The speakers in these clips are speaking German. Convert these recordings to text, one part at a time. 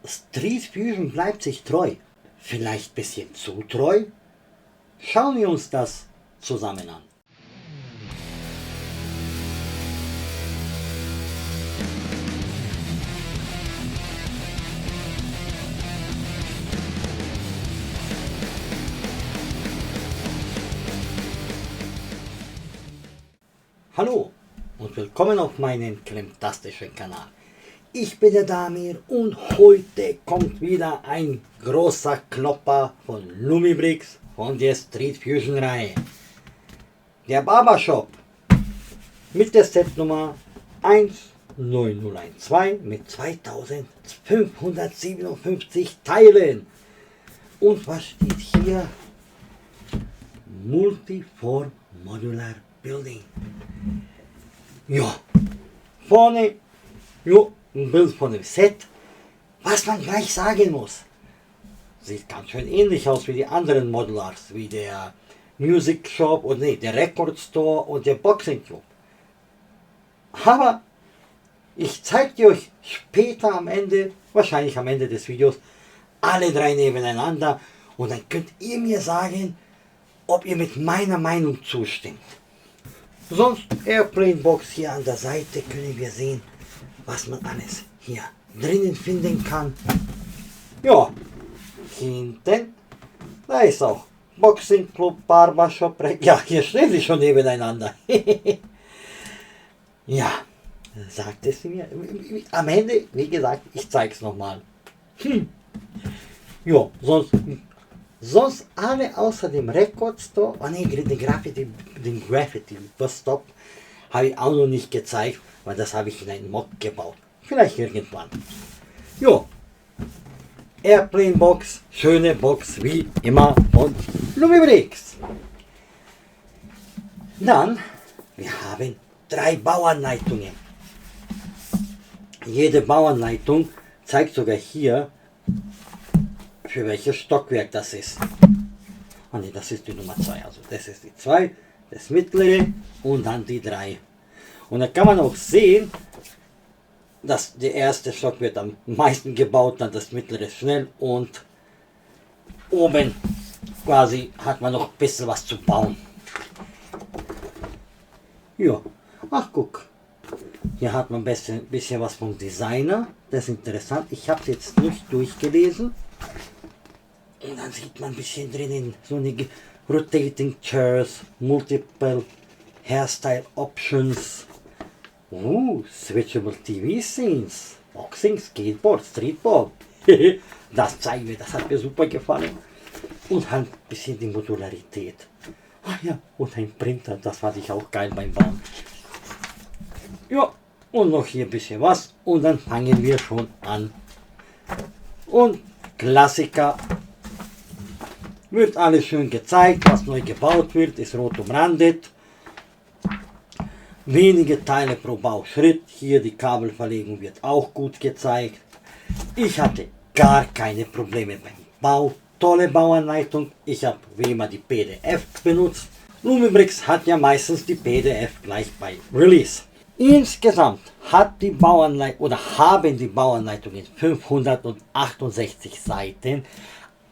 Street Fusion bleibt sich treu. Vielleicht ein bisschen zu treu? Schauen wir uns das zusammen an. Hallo und willkommen auf meinem klemptastischen Kanal. Ich bin der Damir und heute kommt wieder ein großer Klopper von Lumibrix von der Street Fusion Reihe. Der Barbershop mit der Setnummer 19012 mit 2557 Teilen. Und was steht hier? Multiform Modular Building. Ja, vorne ein Bild von dem Set, was man gleich sagen muss. Sieht ganz schön ähnlich aus wie die anderen Modulars, wie der Music Shop und der Record Store und der Boxing Club. Aber ich zeige dir euch später am Ende, wahrscheinlich am Ende des Videos, alle drei nebeneinander und dann könnt ihr mir sagen, ob ihr mit meiner Meinung zustimmt. Sonst Airplane Box hier an der Seite können wir sehen, was man alles hier drinnen finden kann. Ja, hinten, da ist auch Boxing Club, Barbershop, ja, hier stehen sie schon nebeneinander. Ja, sagt es mir. Am Ende, wie gesagt, ich zeige es nochmal. Ja, sonst alle außer dem Record Store, den Graffiti Bus Stop habe ich auch noch nicht gezeigt, weil das habe ich in einen Mod gebaut. Vielleicht irgendwann. Jo, Airplane Box, schöne Box wie immer von Lumibrix. Dann, wir haben 3 Bauanleitungen. Jede Bauanleitung zeigt sogar hier, für welches Stockwerk das ist. Oh ne, das ist die Nummer 2. Also das ist die 2, das mittlere und dann die 3. Und da kann man auch sehen, dass der erste Stock wird am meisten gebaut, dann das mittlere schnell und oben quasi hat man noch ein bisschen was zu bauen. Ja, ach guck, hier hat man ein bisschen was vom Designer, das ist interessant. Ich habe es jetzt nicht durchgelesen. Und dann sieht man ein bisschen drinnen so eine Rotating Chairs, Multiple Hairstyle Options, Switchable TV Scenes, Boxing, Skateboard, Streetball. Das zeigen wir, das hat mir super gefallen. Und halt ein bisschen die Modularität. Ach ja, und ein Printer, das fand ich auch geil beim Bauen. Ja, und noch hier ein bisschen was und dann fangen wir schon an. Und Klassiker. Wird alles schön gezeigt, was neu gebaut wird, ist rot umrandet. Wenige Teile pro Bauschritt, hier die Kabelverlegung wird auch gut gezeigt. Ich hatte gar keine Probleme beim Bau, tolle Bauanleitung, ich habe wie immer die PDF benutzt. Lumibrix hat ja meistens die PDF gleich bei Release. Insgesamt hat die Bauanleitung oder haben die Bauanleitungen 568 Seiten.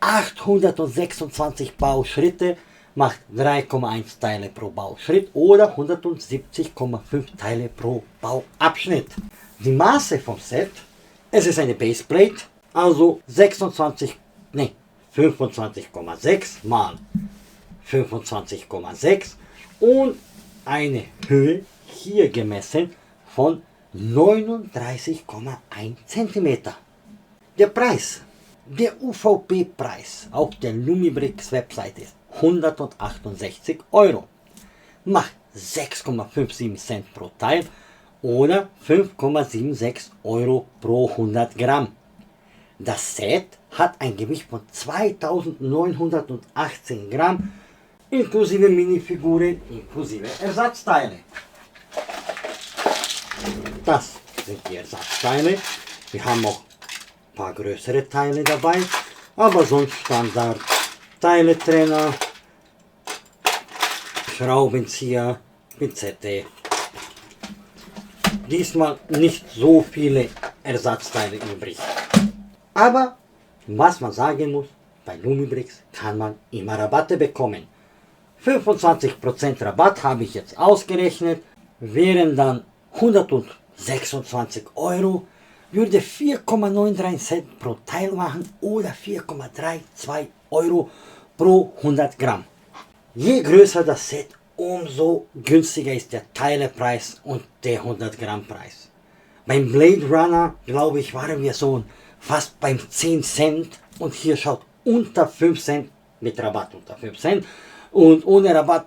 826 Bauschritte macht 3,1 Teile pro Bauschritt oder 170,5 Teile pro Bauabschnitt. Die Maße vom Set, es ist eine Baseplate, also 25,6 mal 25,6 und eine Höhe hier gemessen von 39,1 cm. Der Preis. Der UVP-Preis auf der Lumibrix Webseite ist 168 €. Macht 6,57 Cent pro Teil oder 5,76 € pro 100 Gramm. Das Set hat ein Gewicht von 2918 Gramm inklusive Minifiguren, inklusive Ersatzteile. Das sind die Ersatzteile. Wir haben auch paar größere Teile dabei, aber sonst Standard Teiletrenner, Schraubenzieher, Pinzette. Diesmal nicht so viele Ersatzteile übrig. Aber was man sagen muss, bei Lumibrix kann man immer Rabatte bekommen. 25% Rabatt habe ich jetzt ausgerechnet, wären dann 126 Euro, würde 4,93 Cent pro Teil machen oder 4,32 Euro pro 100 Gramm. Je größer das Set, umso günstiger ist der Teilepreis und der 100 Gramm Preis. Beim Blade Runner, glaube ich, waren wir so fast beim 10 Cent und hier schaut unter 5 Cent, mit Rabatt unter 5 Cent und ohne Rabatt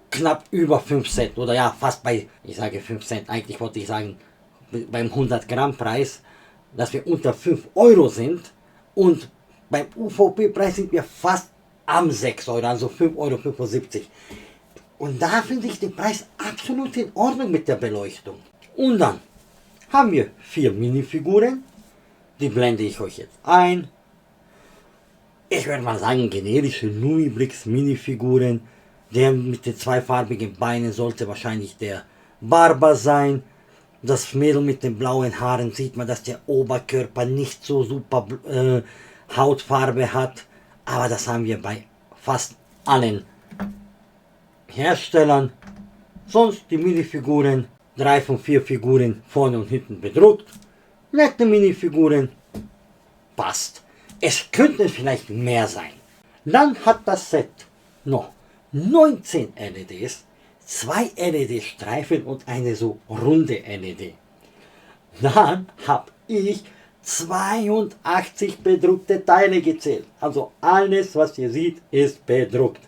knapp über 5 Cent oder ja, fast bei, ich sage 5 Cent, eigentlich wollte ich sagen, beim 100 Gramm Preis, dass wir unter 5 Euro sind und beim UVP-Preis sind wir fast am 6 Euro, also 5,75 Euro. Und da finde ich den Preis absolut in Ordnung mit der Beleuchtung. Und dann haben wir 4 Minifiguren, die blende ich euch jetzt ein. Ich würde mal sagen, generische Lumibrix Minifiguren. Der mit den zweifarbigen Beinen sollte wahrscheinlich der Barber sein. Das Mädel mit den blauen Haaren sieht man, dass der Oberkörper nicht so super Hautfarbe hat. Aber das haben wir bei fast allen Herstellern. Sonst die Minifiguren, 3 von 4 Figuren vorne und hinten bedruckt. Nette Minifiguren, passt. Es könnten vielleicht mehr sein. Dann hat das Set noch 19 LEDs, 2 LED-Streifen und eine so runde LED. Dann habe ich 82 bedruckte Teile gezählt. Also alles, was ihr seht, ist bedruckt.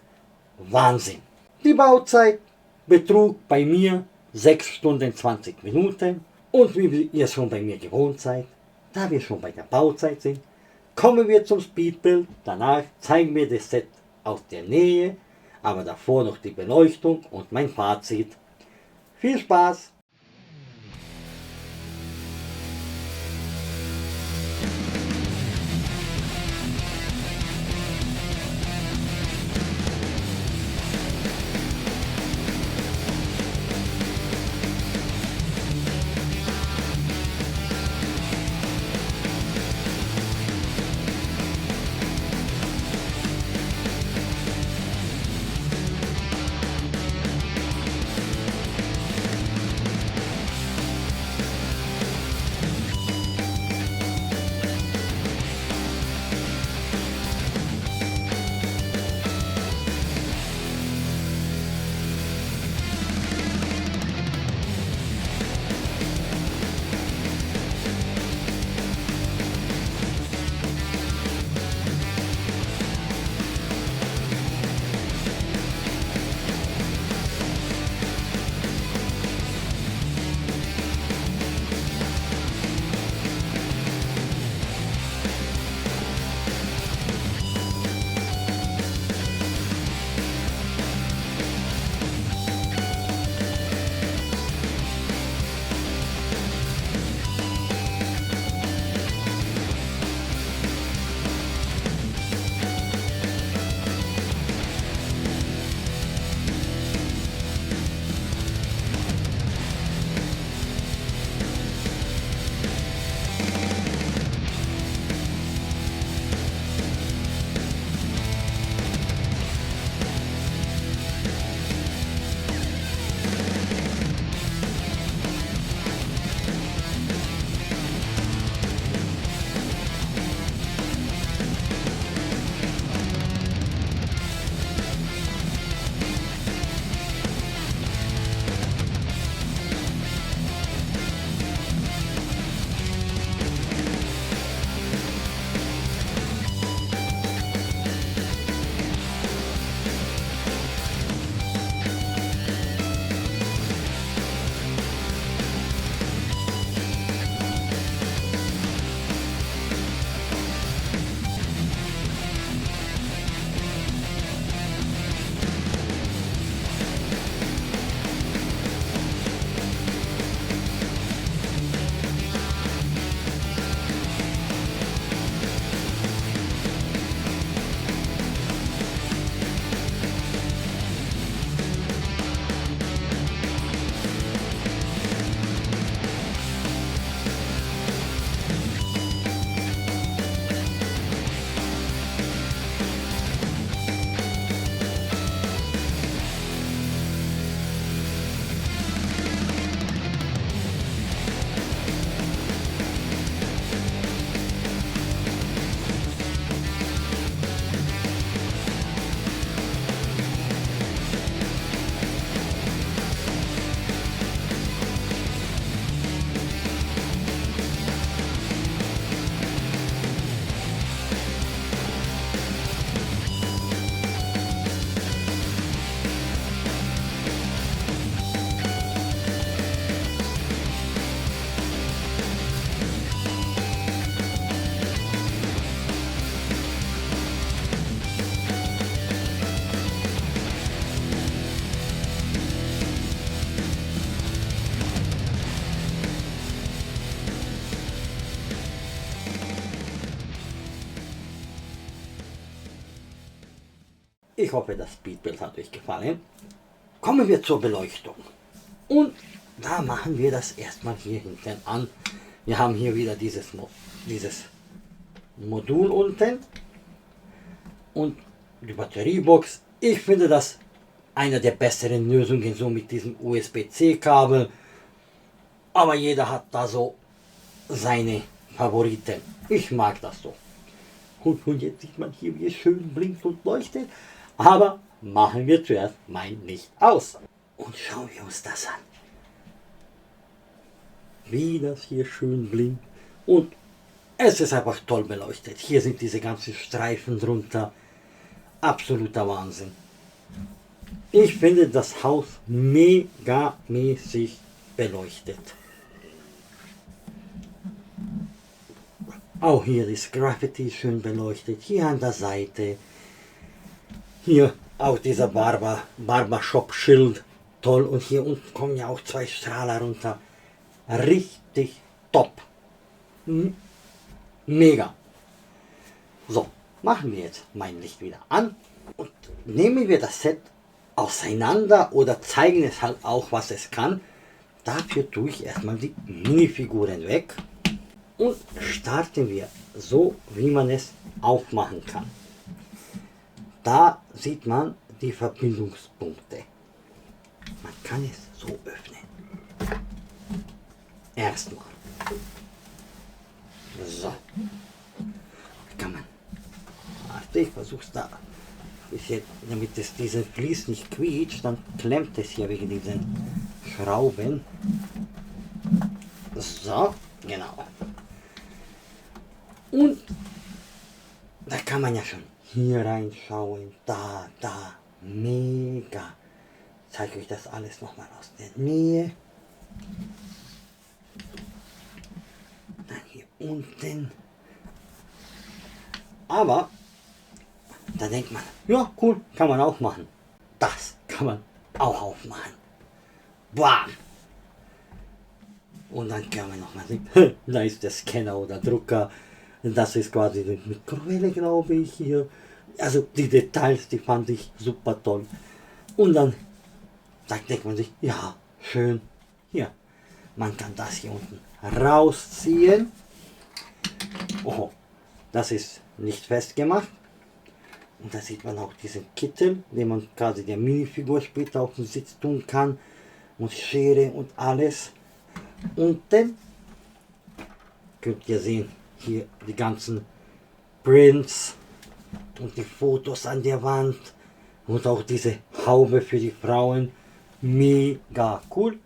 Wahnsinn. Die Bauzeit betrug bei mir 6 Stunden 20 Minuten. Und wie ihr schon bei mir gewohnt seid, da wir schon bei der Bauzeit sind, kommen wir zum Speedbuild. Danach zeigen wir das Set aus der Nähe, aber davor noch die Beleuchtung und mein Fazit. Viel Spaß! Ich hoffe, das Speedbild hat euch gefallen. Kommen wir zur Beleuchtung. Und da machen wir das erstmal hier hinten an. Wir haben hier wieder dieses Modul unten und die Batteriebox. Ich finde das eine der besseren Lösungen, so mit diesem USB-C-Kabel. Aber jeder hat da so seine Favoriten. Ich mag das so. Und jetzt sieht man hier, wie es schön blinkt und leuchtet. Aber machen wir zuerst mein Licht aus. Und schauen wir uns das an. Wie das hier schön blinkt. Und es ist einfach toll beleuchtet. Hier sind diese ganzen Streifen drunter. Absoluter Wahnsinn. Ich finde das Haus megamäßig beleuchtet. Auch hier ist Graffiti schön beleuchtet. Hier an der Seite. Hier auch dieser Barbershop-Schild. Toll. Und hier unten kommen ja auch 2 Strahler runter. Richtig top. Mega. So, machen wir jetzt mein Licht wieder an. Und nehmen wir das Set auseinander oder zeigen es halt auch, was es kann. Dafür tue ich erstmal die Minifiguren weg. Und starten wir so, wie man es aufmachen kann. Da sieht man die Verbindungspunkte. Man kann es so öffnen. Erstmal. So. Kann man. Warte, ich versuche es da. Bisschen, damit es diesen Vlies nicht quietscht, dann klemmt es hier wegen diesen Schrauben. So, genau. Und da kann man ja schon hier reinschauen, da, mega. Ich zeige euch das alles nochmal aus der Nähe. Dann hier unten. Aber da denkt man, ja cool, kann man auch machen. Das kann man auch aufmachen. Bam! Und dann kann man nochmal sehen, da ist der Scanner oder Drucker. Das ist quasi die Mikrowelle, glaube ich, hier. Also die Details, die fand ich super toll. Und dann denkt man sich, ja, schön. Hier, man kann das hier unten rausziehen. Oh, das ist nicht festgemacht. Und da sieht man auch diesen Kittel, den man quasi der Minifigur später auf den Sitz tun kann. Und Schere und alles. Unten könnt ihr sehen, hier die ganzen Prints und die Fotos an der Wand. Und auch diese Haube für die Frauen. Mega cool.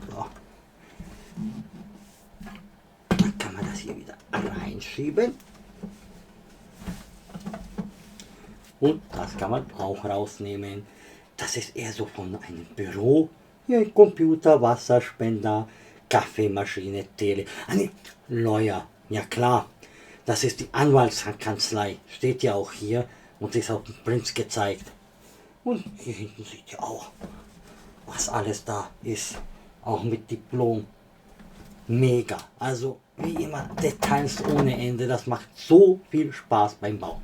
So. Dann kann man das hier wieder reinschieben. Und das kann man auch rausnehmen. Das ist eher so von einem Büro. Hier ein Computer, Wasserspender, Kaffeemaschine, Tele. Eine Lawyer. Ja klar. Das ist die Anwaltskanzlei. Steht ja auch hier und ist auf dem Print gezeigt. Und hier hinten seht ihr auch, was alles da ist. Auch mit Diplom. Mega. Also wie immer Details ohne Ende. Das macht so viel Spaß beim Bau.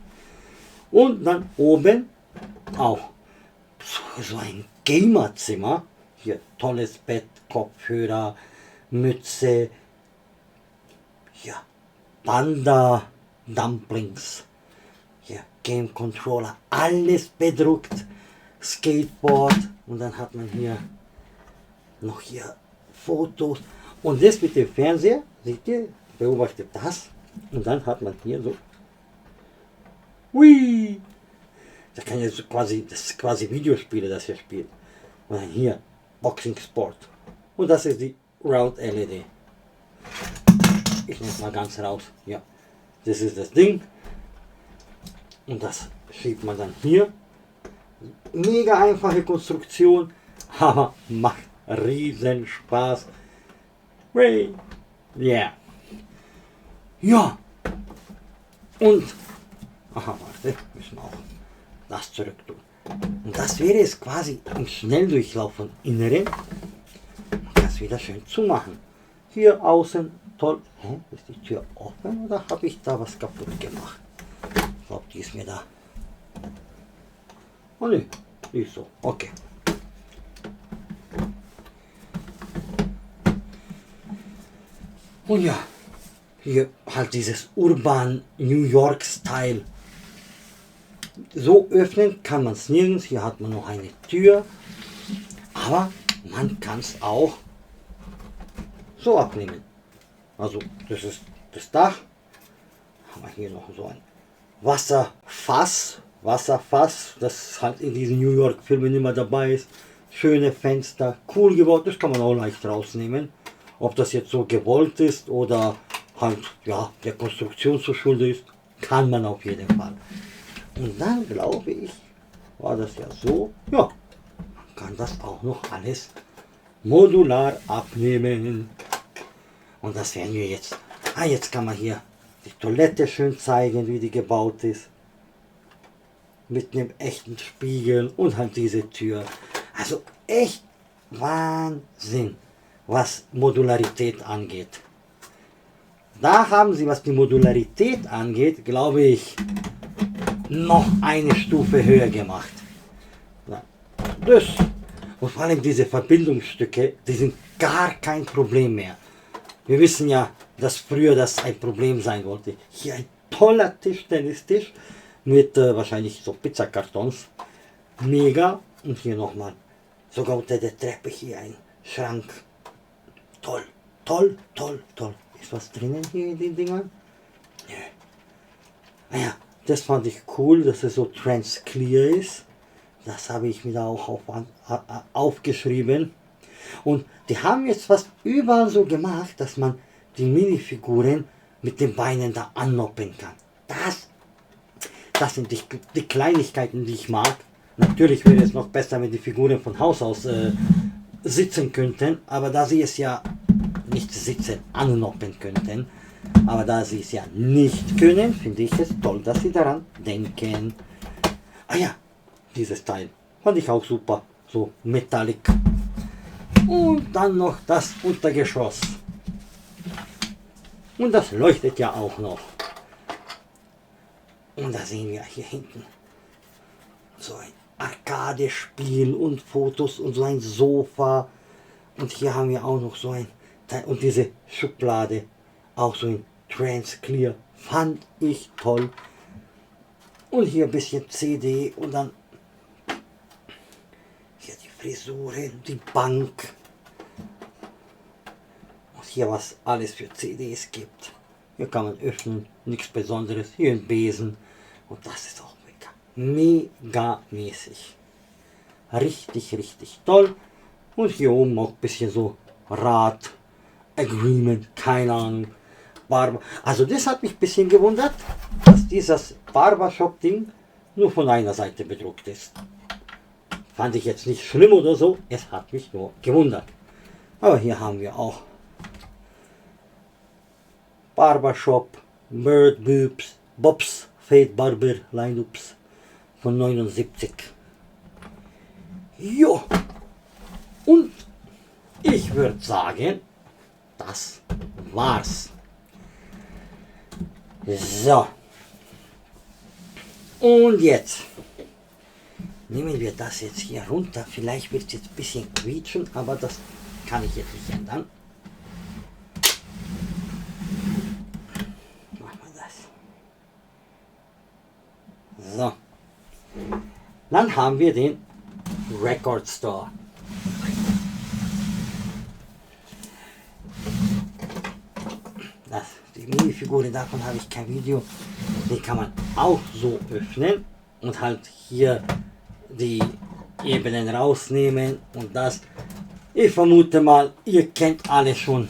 Und dann oben auch so ein Gamerzimmer. Hier tolles Bett, Kopfhörer, Mütze. Ja, Panda, Dumplings. Hier Game Controller. Alles bedruckt. Skateboard. Und dann hat man hier noch hier Fotos. Und das mit dem Fernseher, seht ihr, beobachtet das. Und dann hat man hier so. Hui! Da kann ja so quasi, das ist quasi Videospiele, das hier spielt. Und dann hier Boxing Sport. Und das ist die Round LED. Ich nehme es mal ganz raus. Ja, das ist das Ding. Und das schiebt man dann hier. Mega einfache Konstruktion, aber macht riesen Spaß. Yeah. Ja. Und aha, warte, müssen wir auch das zurück tun. Und das wäre es quasi im Schnelldurchlauf von Inneren. Das wieder schön zu machen. Hier außen toll. Hä? Ist die Tür offen oder habe ich da was kaputt gemacht? Ich glaube, die ist mir da Oh ne, nicht so. Okay. Und ja, hier halt dieses urban New York Style. So öffnen kann man es nirgends. Hier hat man noch eine Tür. Aber man kann es auch so abnehmen. Also das ist das Dach. Haben wir hier noch so ein Wasserfass, das halt in diesen New York Filmen immer dabei ist. Schöne Fenster, cool gebaut, das kann man auch leicht rausnehmen. Ob das jetzt so gewollt ist oder halt ja der Konstruktion zur Schulde ist, kann man auf jeden Fall. Und dann glaube ich, war das ja so, ja, man kann das auch noch alles modular abnehmen. Und das werden wir jetzt. Jetzt kann man hier die Toilette schön zeigen, wie die gebaut ist. Mit einem echten Spiegel und halt diese Tür. Also echt Wahnsinn, was Modularität angeht. Da haben sie, was die Modularität angeht, glaube ich, noch eine Stufe höher gemacht. Das und vor allem diese Verbindungsstücke, die sind gar kein Problem mehr. Wir wissen ja, dass früher das ein Problem sein wollte. Hier ein toller Tischtennistisch mit wahrscheinlich so Pizzakartons. Mega. Und hier nochmal, sogar unter der Treppe hier ein Schrank. Toll, toll, toll, toll. Ist was drinnen hier in den Dingern? Nö. Naja, das fand ich cool, dass es so transclear ist. Das habe ich mir da auch aufgeschrieben. Und die haben jetzt fast überall so gemacht, dass man die Minifiguren mit den Beinen da annoppen kann. Das sind die Kleinigkeiten, die ich mag. Natürlich wäre es noch besser, wenn die Figuren von Haus aus sitzen könnten, aber da sie es ja nicht sitzen, annoppen könnten, aber da sie es ja nicht können, finde ich es toll, dass sie daran denken. Ja, dieses Teil fand ich auch super, so metallic. Und dann noch das Untergeschoss. Und das leuchtet ja auch noch. Und da sehen wir hier hinten so ein Arcade-Spiel und Fotos und so ein Sofa. Und hier haben wir auch noch so ein Teil und diese Schublade, auch so ein Transclear. Fand ich toll. Und hier ein bisschen CD und dann hier die Frisuren, die Bank. Und hier was alles für CDs gibt. Hier kann man öffnen, nichts Besonderes. Hier ein Besen. Und das ist auch mega mäßig. Richtig, richtig toll. Und hier oben auch ein bisschen so Rat, Agreement, keine Ahnung. Also das hat mich ein bisschen gewundert, dass dieses Barbershop-Ding nur von einer Seite bedruckt ist. Fand ich jetzt nicht schlimm oder so, es hat mich nur gewundert. Aber hier haben wir auch Barbershop, Bird Boobs, Bobs, Fade Barber, Lineups von 79. Jo, und ich würde sagen, das war's. So, und jetzt nehmen wir das jetzt hier runter. Vielleicht wird es jetzt ein bisschen quietschen, aber das kann ich jetzt nicht ändern. Machen wir das. So, dann haben wir den Record Store. Die Minifiguren, davon habe ich kein Video. Die kann man auch so öffnen und halt hier die Ebenen rausnehmen und das. Ich vermute mal, ihr kennt alle schon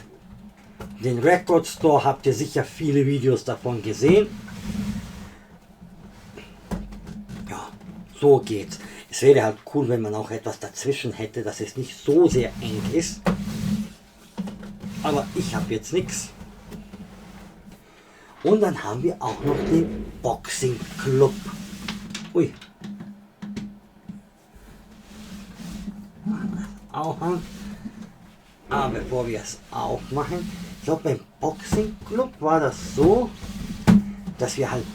den Record Store, habt ihr sicher viele Videos davon gesehen. Ja, so geht's. Es wäre halt cool, wenn man auch etwas dazwischen hätte, dass es nicht so sehr eng ist. Aber ich habe jetzt nichts. Und dann haben wir auch noch den Boxing Club. Ui. Auch an. Aber bevor wir es aufmachen, ich glaube beim Boxing Club war das so, dass wir halt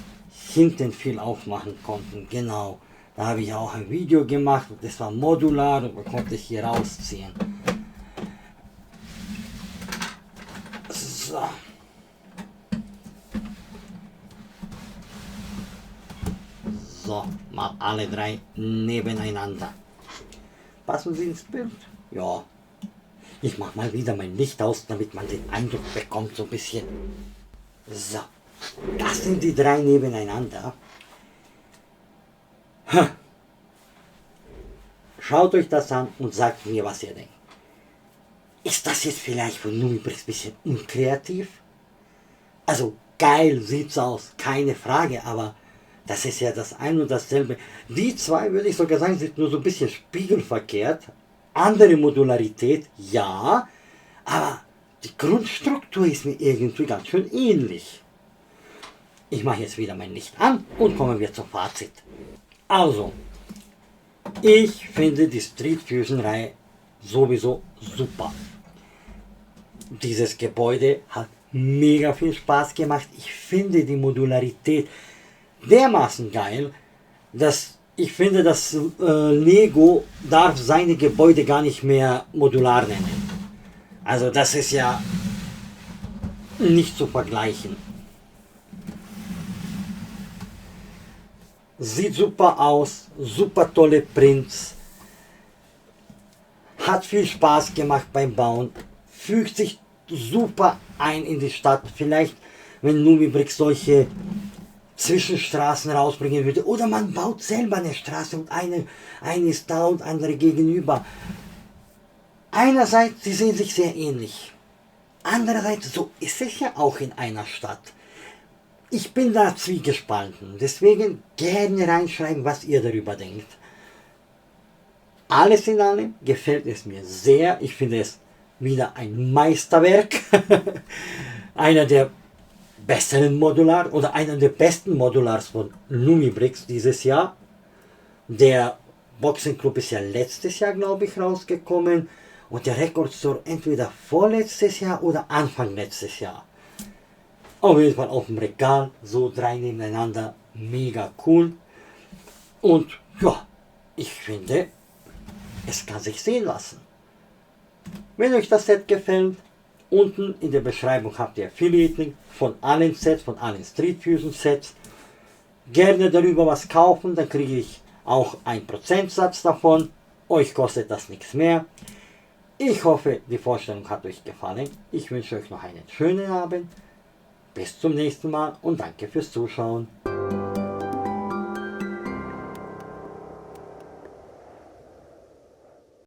hinten viel aufmachen konnten. Genau. Da habe ich auch ein Video gemacht und das war modular und man konnte es hier rausziehen. So. So, mal alle drei nebeneinander. Passen Sie ins Bild? Ja. Ich mache mal wieder mein Licht aus, damit man den Eindruck bekommt, so ein bisschen. So, das sind die drei nebeneinander. Schaut euch das an und sagt mir, was ihr denkt. Ist das jetzt vielleicht von Numibrix ein bisschen unkreativ? Also geil sieht's aus, keine Frage, aber das ist ja das ein und dasselbe. Die zwei, würde ich sogar sagen, sind nur so ein bisschen spiegelverkehrt. Andere Modularität, ja, aber die Grundstruktur ist mir irgendwie ganz schön ähnlich. Ich mache jetzt wieder mein Licht an und kommen wir zum Fazit. Also, ich finde die Street Fusion Reihe sowieso super. Dieses Gebäude hat mega viel Spaß gemacht. Ich finde die Modularität dermaßen geil, dass ich finde, dass Lego darf seine Gebäude gar nicht mehr modular nennen. Also das ist ja nicht zu vergleichen. Sieht super aus, super tolle Prints, hat viel Spaß gemacht beim Bauen, fügt sich super ein in die Stadt. Vielleicht, wenn Numibrix solche Zwischenstraßen rausbringen würde. Oder man baut selber eine Straße und eine ist da und andere gegenüber. Einerseits, sie sehen sich sehr ähnlich. Andererseits, so ist es ja auch in einer Stadt. Ich bin da zwiegespalten. Deswegen gerne reinschreiben, was ihr darüber denkt. Alles in allem gefällt es mir sehr. Ich finde es wieder ein Meisterwerk. Einer der besseren Modular oder einer der besten Modulars von Numibrix dieses Jahr. Der Boxenclub ist ja letztes Jahr, glaube ich, rausgekommen und der Record Store entweder vorletztes Jahr oder Anfang letztes Jahr. Auf jeden Fall auf dem Regal, so drei nebeneinander, mega cool. Und ja, ich finde, es kann sich sehen lassen. Wenn euch das Set gefällt, unten in der Beschreibung habt ihr Affiliate-Link von allen Sets, von allen Street Fusion Sets. Gerne darüber was kaufen, dann kriege ich auch einen Prozentsatz davon. Euch kostet das nichts mehr. Ich hoffe, die Vorstellung hat euch gefallen. Ich wünsche euch noch einen schönen Abend. Bis zum nächsten Mal und danke fürs Zuschauen.